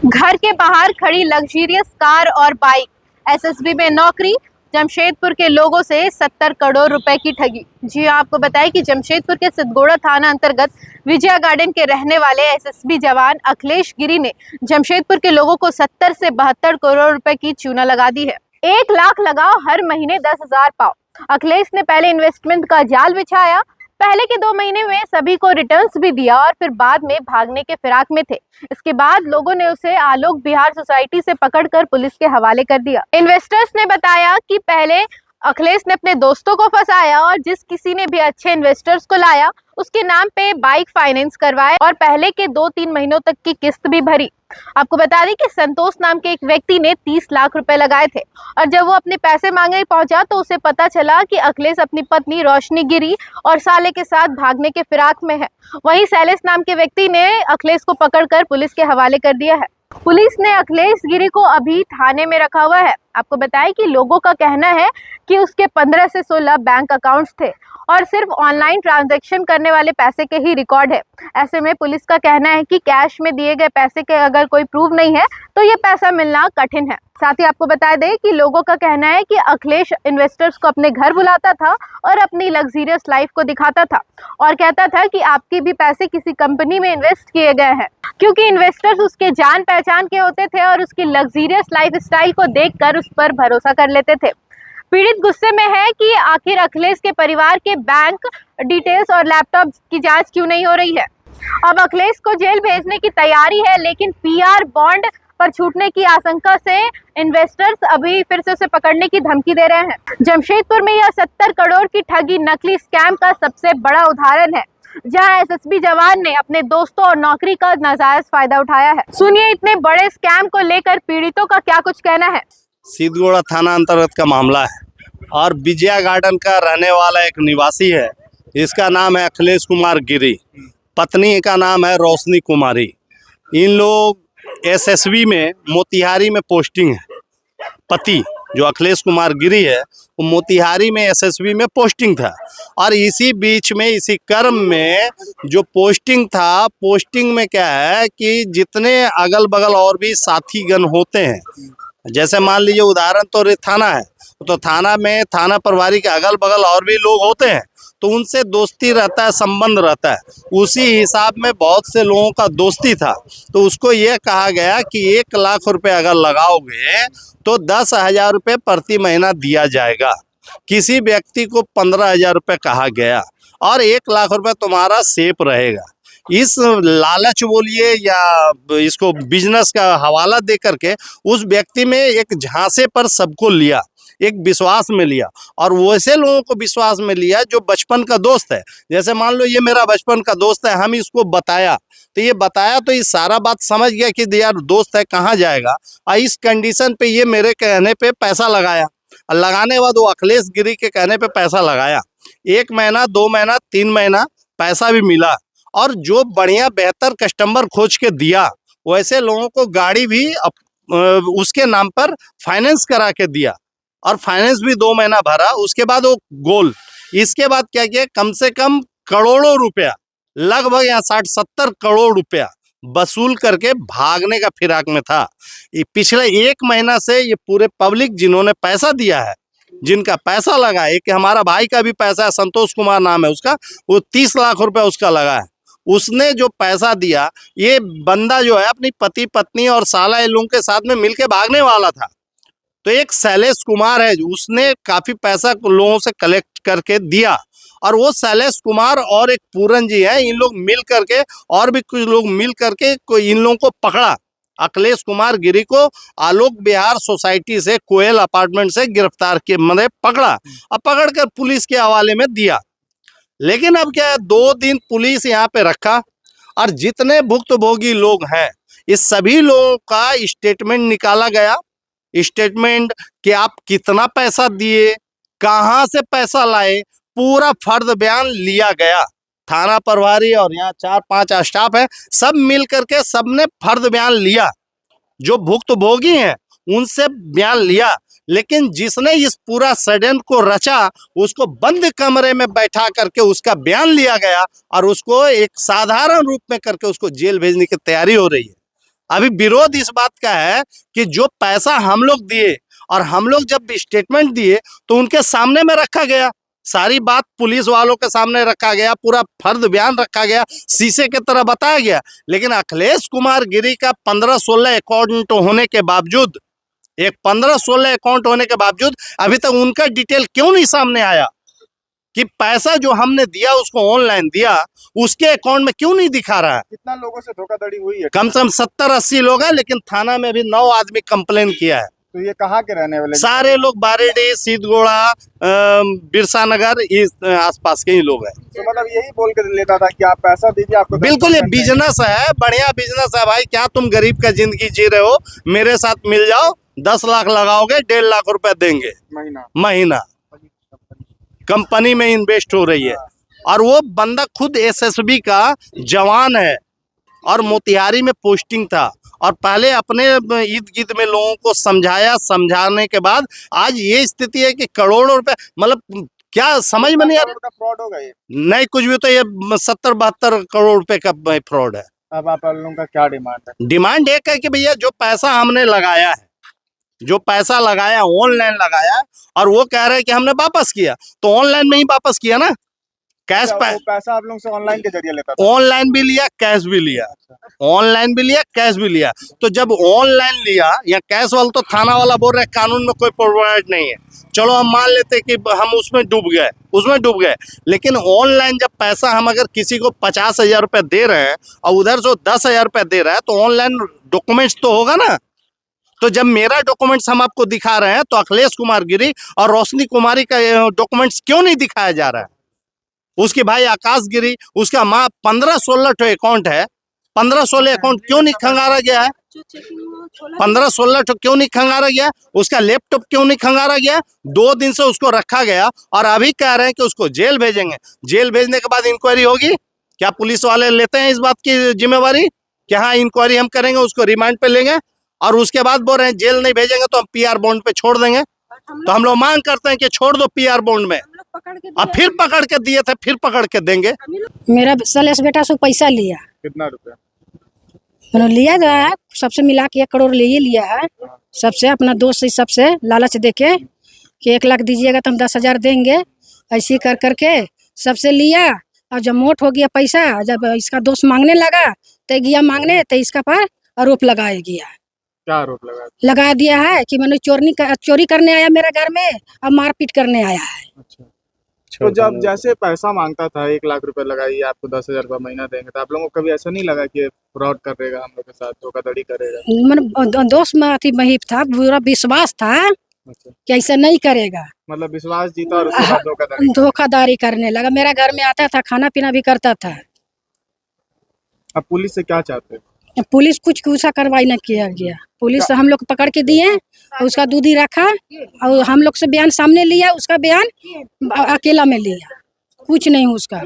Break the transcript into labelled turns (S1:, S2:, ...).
S1: घर के बाहर खड़ी लग्जरियस कार और बाइक, एसएसबी में नौकरी, जमशेदपुर के लोगों से 70 करोड़ रुपए की ठगी। जी हाँ, आपको बताएं कि जमशेदपुर के सिद्धगोड़ा थाना अंतर्गत विजया गार्डन के रहने वाले एसएसबी जवान अखिलेश गिरी ने जमशेदपुर के लोगों को 70 से 72 करोड़ रुपए की चूना लगा दी है। 1 लाख लगाओ, हर महीने 10,000 पाओ। अखिलेश ने पहले इन्वेस्टमेंट का जाल बिछाया, पहले के 2 महीने में सभी को रिटर्न्स भी दिया और फिर बाद में भागने के फिराक में थे। इसके बाद लोगों ने उसे आलोक बिहार सोसाइटी से पकड़कर पुलिस के हवाले कर दिया। इन्वेस्टर्स ने बताया कि पहले अखिलेश ने अपने दोस्तों को फंसाया और जिस किसी ने भी अच्छे इन्वेस्टर्स को लाया उसके नाम पे बाइक फाइनेंस करवाए और पहले के 2-3 महीनों तक की किस्त भी भरी। आपको बता दें कि संतोष नाम के एक व्यक्ति ने 30 लाख रुपए लगाए थे और जब वो अपने पैसे मांगने पहुंचा तो उसे पता चला कि अखिलेश अपनी पत्नी रोशनी गिरी और साले के साथ भागने के फिराक में है। वहीं शैलेश नाम के व्यक्ति ने अखिलेश को पकड़कर पुलिस के हवाले कर दिया है। पुलिस ने अखिलेश गिरी को अभी थाने में रखा हुआ है। आपको बताएं कि लोगों का कहना है कि उसके 15 से 16 बैंक अकाउंट्स थे और सिर्फ ऑनलाइन ट्रांजैक्शन करने वाले पैसे के ही रिकॉर्ड है। ऐसे में पुलिस का कहना है कि कैश में दिए गए पैसे के अगर कोई प्रूफ नहीं है तो ये पैसा मिलना कठिन है। साथ ही आपको बता दें कि लोगों का कहना है कि अखिलेश इन्वेस्टर्स को अपने घर बुलाता था और अपनी लग्जरियस लाइफ को दिखाता था और कहता था कि आपके भी पैसे किसी कंपनी में इन्वेस्ट किए गए हैं, क्योंकि इन्वेस्टर्स उसके जान पहचान के होते थे और उसकी लग्जरियस लाइफ स्टाइल को देखकर उस पर भरोसा कर लेते थे। पीड़ित गुस्से में है कि आखिर अखिलेश के परिवार के बैंक डिटेल्स और लैपटॉप की जांच क्यों नहीं हो रही है। अब अखिलेश को जेल भेजने की तैयारी है, लेकिन पीआर बॉन्ड पर छूटने की आशंका से इन्वेस्टर्स अभी फिर से उसे पकड़ने की धमकी दे रहे हैं। जमशेदपुर में यह 70 करोड़ की ठगी नकली स्कैम का सबसे बड़ा उदाहरण है, जहां एसएसबी जवान ने अपने दोस्तों और नौकरी का नाजायज फायदा उठाया है। सुनिए इतने बड़े स्कैम को लेकर पीड़ितों का क्या कुछ कहना है।
S2: सिद्धगोड़ा थाना अंतर्गत का मामला है और विजया गार्डन का रहने वाला एक निवासी है। इसका नाम है अखिलेश कुमार गिरी, पत्नी का नाम है रोशनी कुमारी। इन लोग एसएसबी में मोतिहारी में पोस्टिंग है। पति जो अखिलेश कुमार गिरी है वो मोतिहारी में एसएसबी में पोस्टिंग था और इसी बीच में इसी क्रम में जो पोस्टिंग था, पोस्टिंग में क्या है कि जितने अगल बगल और भी साथीगण होते हैं, जैसे मान लीजिए उदाहरण तो थाना है तो थाना में थाना प्रभारी के अगल बगल और भी लोग होते हैं तो उनसे दोस्ती रहता है, संबंध रहता है। उसी हिसाब में बहुत से लोगों का दोस्ती था तो उसको ये कहा गया कि 1 लाख रुपए अगर लगाओगे तो 10,000 रुपये प्रति महीना दिया जाएगा। किसी व्यक्ति को 15,000 रुपये कहा गया और 1 लाख रुपये तुम्हारा सेफ रहेगा। इस लालच बोलिए या इसको बिजनेस का हवाला दे करके उस व्यक्ति में एक झांसे पर सबको लिया, एक विश्वास में लिया और वैसे लोगों को विश्वास में लिया जो बचपन का दोस्त है। जैसे मान लो ये मेरा बचपन का दोस्त है, हम इसको बताया तो ये बताया तो ये सारा बात समझ गया कि यार दोस्त है कहाँ जाएगा, और इस कंडीशन पे ये मेरे कहने पे पैसा लगाया और लगाने के बाद वो अखिलेश गिरी के कहने पे पैसा लगाया। 1 महीना 2 महीना 3 महीना पैसा भी मिला और जो बढ़िया बेहतर कस्टमर खोज के दिया वैसे लोगों को गाड़ी भी उसके नाम पर फाइनेंस करा के दिया और फाइनेंस भी 2 महीना भरा। उसके बाद वो गोल, इसके बाद क्या किया, कम से कम करोड़ों रुपया, लगभग यहाँ 60-70 करोड़ रुपया वसूल करके भागने का फिराक में था। ये पिछले 1 महीना से ये पूरे पब्लिक जिन्होंने पैसा दिया है, जिनका पैसा लगा है, कि हमारा भाई का भी पैसा है, संतोष कुमार नाम है उसका, वो 30 लाख रुपया उसका लगा है। उसने जो पैसा दिया, ये बंदा जो है अपनी पति पत्नी और साला इन लोगों के साथ में मिलके भागने वाला था। तो एक शैलेश कुमार है, उसने काफी पैसा लोगों से कलेक्ट करके दिया और वो शैलेश कुमार और एक पूरन जी है, इन लोग मिल करके और भी कुछ लोग मिल करके कोई इन लोगों को पकड़ा। अखिलेश कुमार गिरी को आलोक बिहार सोसाइटी से कोयल अपार्टमेंट से गिरफ्तार के मतलब पकड़ा और पकड़कर पुलिस के हवाले में दिया। लेकिन अब क्या है, 2 दिन पुलिस यहाँ पे रखा और जितने भुक्तभोगी लोग हैं इस सभी लोगों का स्टेटमेंट निकाला गया। स्टेटमेंट कि आप कितना पैसा दिए, कहाँ से पैसा लाए, पूरा फर्द बयान लिया गया। थाना प्रभारी और यहाँ 4-5 स्टाफ है, सब मिल करके सबने फर्द बयान लिया। जो भुक्तभोगी हैं उनसे बयान लिया, लेकिन जिसने इस पूरा षड्यंत्र को रचा उसको बंद कमरे में बैठा करके उसका बयान लिया गया और उसको एक साधारण रूप में करके उसको जेल भेजने की तैयारी हो रही है। अभी विरोध इस बात का है कि जो पैसा हम लोग दिए और हम लोग जब स्टेटमेंट दिए तो उनके सामने में रखा गया, सारी बात पुलिस वालों के सामने रखा गया, पूरा फर्द बयान रखा गया, शीशे की तरह बताया गया। लेकिन अखिलेश कुमार गिरी का 15-16 अकाउंट होने के बावजूद, एक 15-16 अकाउंट होने के बावजूद अभी तक उनका डिटेल क्यों नहीं सामने आया कि पैसा जो हमने दिया उसको ऑनलाइन दिया, उसके अकाउंट में क्यों नहीं दिखा रहा है।
S3: कितना लोगों से धोखाधड़ी हुई है?
S2: कम से कम 70-80 लोग हैं, लेकिन थाना में भी 9 आदमी कंप्लेन किया है।
S3: तो ये कहाँ के रहने वाले?
S2: सारे लोग बारेडी, सीतगोड़ा, बिरसा नगर, इस आसपास के ही लोग हैं।
S3: तो मतलब यही बोल के लेता था कि आप पैसा दीजिए, आपको
S2: बिल्कुल, ये बिजनेस है, बढ़िया बिजनेस है भाई। क्या तुम गरीब का जिंदगी जी रहे हो, मेरे साथ मिल जाओ, 10 लाख लगाओगे, 1.5 लाख रुपए देंगे महीना कंपनी में इन्वेस्ट हो रही है। और वो बंदा खुद एसएसबी का जवान है और मोतिहारी में पोस्टिंग था, और पहले अपने ईद गिद में लोगों को समझाया, समझाने के बाद आज ये स्थिति है कि करोड़ों रुपए, मतलब क्या समझ में नहीं आ रहा।
S3: फ्रॉड होगा ये?
S2: नहीं, कुछ भी, तो ये 70-72 करोड़ रुपए का फ्रॉड है।
S3: अब आप लोगों का क्या डिमांड है?
S2: डिमांड एक है कि भैया जो पैसा हमने लगाया है, जो पैसा लगाया ऑनलाइन लगाया, और वो कह रहे हैं कि हमने वापस किया, तो ऑनलाइन में ही वापस किया ना, कैश
S3: वो पैसा आप लोगों से ऑनलाइन के जरिए लेता था?
S2: ऑनलाइन भी लिया, कैश भी लिया, ऑनलाइन भी लिया, कैश भी लिया। तो जब ऑनलाइन लिया या कैश वाला, तो थाना वाला बोल रहा है कानून में कोई प्रोवाइड नहीं है, चलो हम मान लेते कि हम उसमें डूब गए। लेकिन ऑनलाइन जब पैसा हम अगर किसी को 50,000 रुपये दे रहे हैं और उधर से 10,000 रुपये दे रहा है, तो ऑनलाइन डॉक्यूमेंट्स तो होगा ना। तो जब मेरा डॉक्यूमेंट्स हम आपको दिखा रहे हैं, तो अखिलेश कुमार गिरी और रोशनी कुमारी का डॉक्यूमेंट्स क्यों नहीं दिखाया जा रहा है? उसके भाई आकाश गिरी, उसका माँ 15-16 अकाउंट है, 15-16 अकाउंट क्यों नहीं खंगारा गया है? 15-16 क्यों नहीं खंगारा गया? उसका लैपटॉप क्यों नहीं खंगारा गया? 2 दिन से उसको रखा गया, और अभी कह रहे हैं कि उसको जेल भेजेंगे। जेल भेजने के बाद इंक्वायरी होगी। क्या पुलिस वाले लेते हैं इस बात की जिम्मेवारी कि हाँ इंक्वायरी हम करेंगे, उसको रिमांड पे लेंगे, और उसके बाद बोल रहे हैं जेल नहीं भेजेंगे तो हम पीआर बॉन्ड पे छोड़ देंगे। तो हम लोग मांग करते हैं कि छोड़ दो पीआर बॉन्ड में, और फिर पकड़ के दिए थे, फिर पकड़ के देंगे।
S4: मेरा सलेस बेटा से पैसा लिया,
S3: कितना रुपया?
S4: मैंने लिया जो है सबसे मिला के 1 करोड़ ले लिया है, सबसे अपना दोस्त से सबसे लालच देके कि 1 लाख दीजिएगा तो हम 10,000 देंगे, ऐसे कर करके सबसे लिया। और जब मोट हो गया पैसा, जब इसका दोस्त मांगने लगा तो गया मांगने, तो इसका पर आरोप लगाया गया।
S3: क्या आरोप
S4: लगा दिया है कि मैंने चोरी करने आया मेरे घर में और मारपीट करने आया है।
S3: अच्छा, तो जब जैसे पैसा मांगता था 1 लाख रुपए लगाइए, आपको 10,000 रुपये महीना देंगे, तो आप लोगों को कभी ऐसा नहीं लगा कि फ्रॉड करेगा, हम लोग के साथ धोखाधड़ी करेगा?
S4: मैंने दोस्त में अति मही था, पूरा विश्वास था कि ऐसा नहीं करेगा,
S3: मतलब विश्वास जीता और उसके बाद
S4: धोखाधड़ी करने लगा। मेरा घर में आता था, खाना पीना भी करता था।
S3: अब पुलिस से क्या चाहते हैं?
S4: पुलिस कुछ ऐसा कार्रवाई न किया गया। पुलिस हम लोग पकड़ के दिए, उसका दूधी रखा और हम लोग से बयान सामने लिया, उसका बयान अकेला में लिया, कुछ नहीं उसका।